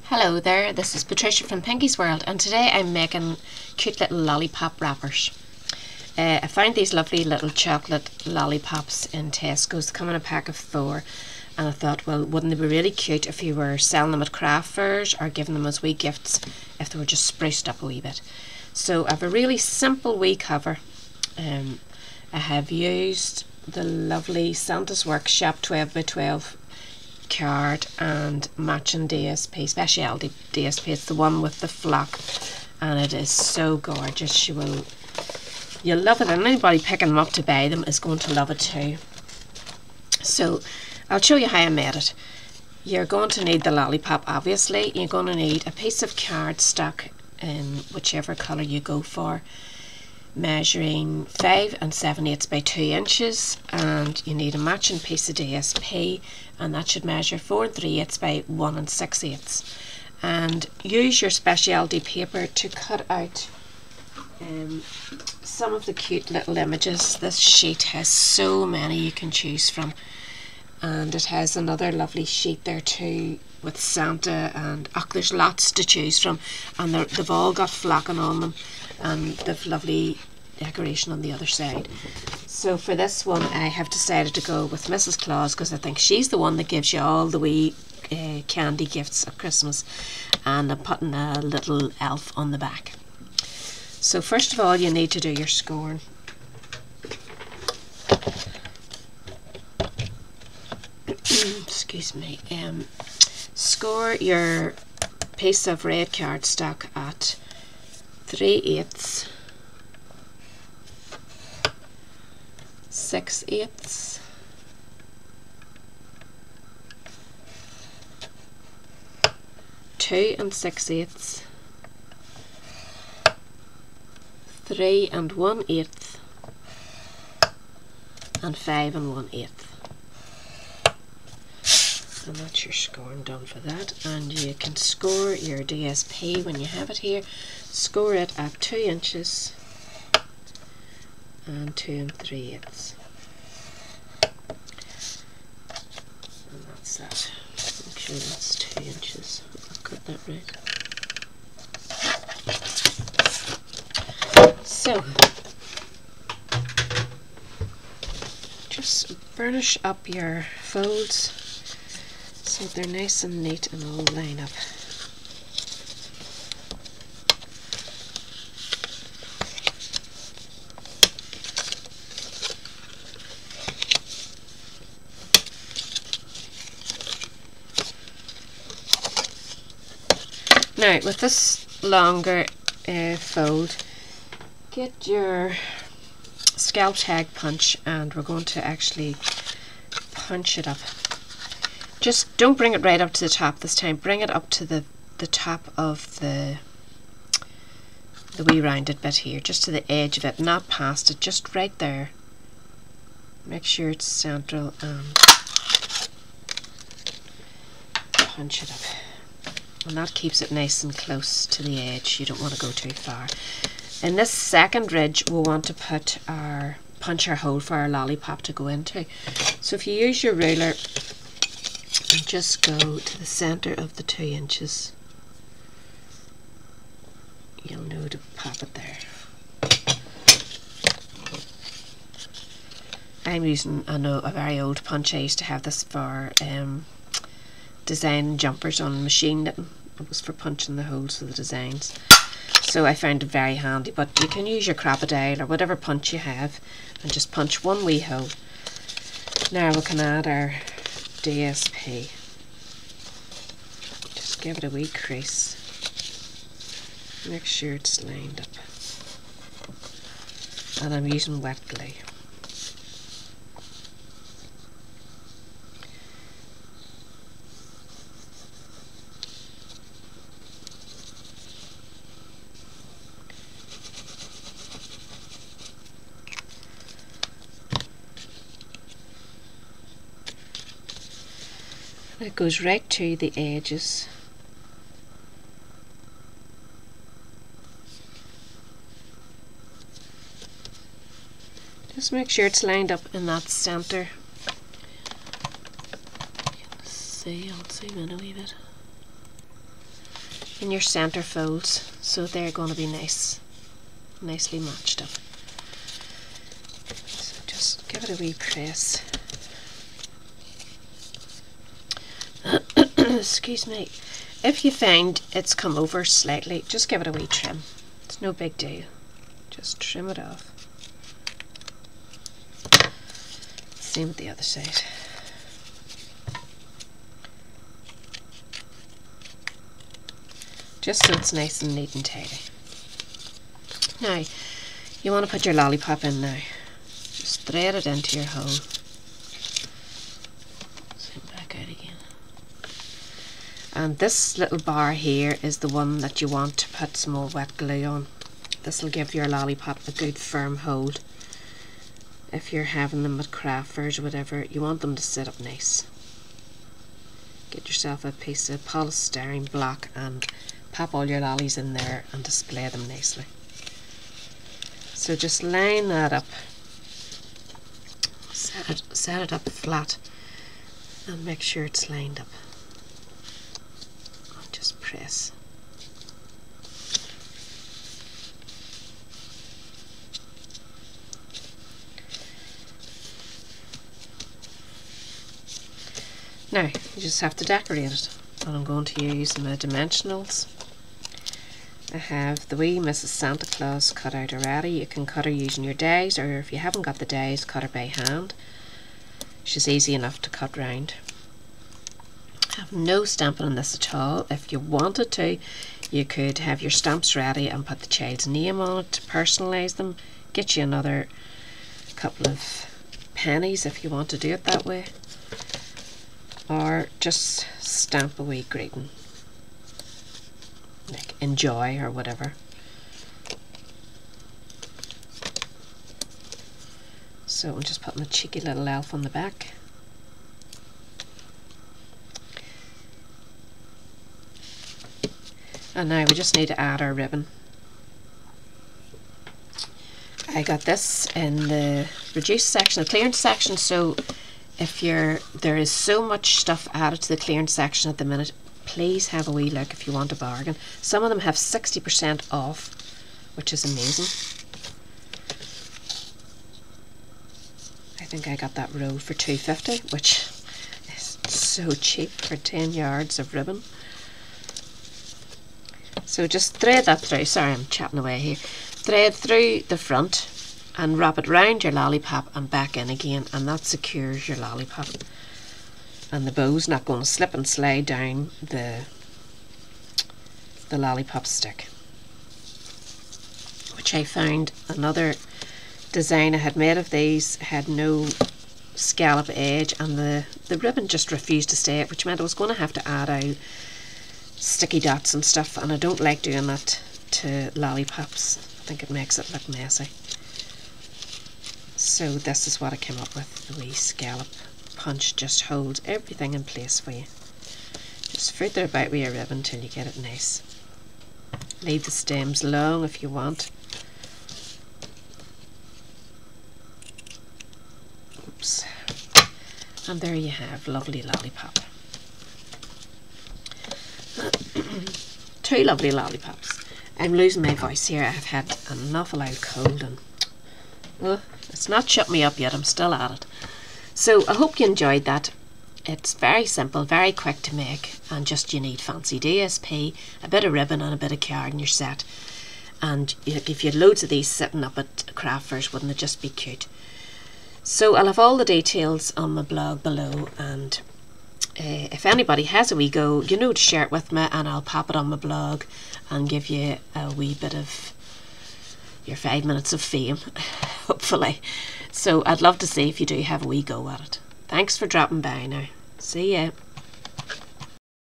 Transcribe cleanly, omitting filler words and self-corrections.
Hello there, this is Patricia from Pinky's World, and today I'm making cute little lollipop wrappers. I found these lovely little chocolate lollipops in Tesco's. They come in a pack of 4, and I thought, well, wouldn't they be really cute if you were selling them at craft fairs or giving them as wee gifts if they were just spruced up a wee bit. So I have a really simple wee cover. I have used the lovely Santa's Workshop 12 by 12 card and matching DSP, specialty DSP. It's the one with the flock, and it is so gorgeous. You'll love it, and anybody picking them up to buy them is going to love it too. So I'll show you how I made it. You're going to need the lollipop, obviously. You're going to need a piece of cardstock in whichever colour you go for, measuring 5 7/8 by 2 inches, and you need a matching piece of DSP, and that should measure 4 3/8 by 1 6/8. And use your specialty paper to cut out some of the cute little images. This sheet has so many you can choose from, and it has another lovely sheet there too with Santa, and there's lots to choose from, and they've all got flocking on them, and they've lovely decoration on the other side. So for this one I have decided to go with Mrs. Claus, because I think she's the one that gives you all the wee candy gifts at Christmas, and I'm putting a little elf on the back. So first of all you need to do your scoring. Excuse me. Score your piece of red cardstock at 3/8, 6/8, 2 6/8, 3 1/8, and 5 1/8. And that's your scoring done for that. And you can score your DSP when you have it here. Score it at 2 inches and 2 3/8. And that's that. Make sure that's 2 inches. I've got that right. So just burnish up your folds so they're nice and neat and all line up. Now with this longer fold, get your scalp tag punch, and we're going to actually punch it up. Just don't bring it right up to the top this time. Bring it up to the top of the wee rounded bit here, just to the edge of it, not past it, just right there. Make sure it's central and punch it up. And that keeps it nice and close to the edge. You don't want to go too far. In this second ridge we'll want to punch our hole for our lollipop to go into. So if you use your ruler and just go to the center of the 2 inches, you'll know to pop it there. I'm using a very old punch. I used to have this for design jumpers on machine knitting. It was for punching the holes for the designs. So I found it very handy, but you can use your crocodile or whatever punch you have and just punch one wee hole. Now we can add our DSP. Just give it a wee crease. Make sure it's lined up. And I'm using wet glue. It goes right to the edges. Just make sure it's lined up in that centre. I'll zoom in a wee bit. in your centre folds, so they're going to be nicely matched up. So just give it a wee press. Excuse me. If you find it's come over slightly, just give it a wee trim. It's no big deal. Just trim it off. Same with the other side. Just so it's nice and neat and tidy. Now, you want to put your lollipop in now. Just thread it into your hole. Zoom back out again. And this little bar here is the one that you want to put some more wet glue on. This will give your lollipop a good firm hold. If you're having them at craft fairs or whatever, you want them to sit up nice. Get yourself a piece of polystyrene block and pop all your lollies in there and display them nicely. So just line that up, set it up flat and make sure it's lined up. And just press. Now, you just have to decorate it, and I'm going to use my dimensionals. I have the wee Mrs. Santa Claus cut out already. You can cut her using your dies, or if you haven't got the dies, cut her by hand. She's easy enough to cut round. I have no stamping on this at all. If you wanted to, you could have your stamps ready and put the child's name on it to personalise them. Get you another couple of pennies if you want to do it that way. Or just stamp a wee greeting, like enjoy or whatever. So I'm just putting a cheeky little elf on the back. And now we just need to add our ribbon. I got this in the reduced section, the clearance section, so if there is so much stuff added to the clearance section at the minute, please have a wee look if you want a bargain. Some of them have 60% off, which is amazing. I think I got that roll for $2.50, which is so cheap for 10 yards of ribbon. So just thread that through. Sorry, I'm chatting away here. Thread through the front and wrap it round your lollipop and back in again, and that secures your lollipop. And the bow's not going to slip and slide down the lollipop stick. Which I found another design I had made of these had no scallop edge, and the ribbon just refused to stay, which meant I was going to have to add out sticky dots and stuff, and I don't like doing that to lollipops. I think it makes it look messy. So this is what I came up with. The wee scallop punch just holds everything in place for you. Just feather about with your ribbon till you get it nice. Leave the stems long if you want. Oops. And there you have lovely lollipop. 2 lovely lollipops. I'm losing my voice here. I've had an awful lot of cold and it's not shut me up yet. I'm still at it. So I hope you enjoyed that. It's very simple, very quick to make, and just you need fancy DSP, a bit of ribbon and a bit of card and you're set. And if you had loads of these sitting up at craft fairs, wouldn't it just be cute? So I'll have all the details on my blog below, and if anybody has a wee go, you know to share it with me, and I'll pop it on my blog and give you a wee bit of your 5 minutes of fame, hopefully. So I'd love to see if you do have a wee go at it. Thanks for dropping by now. See ya.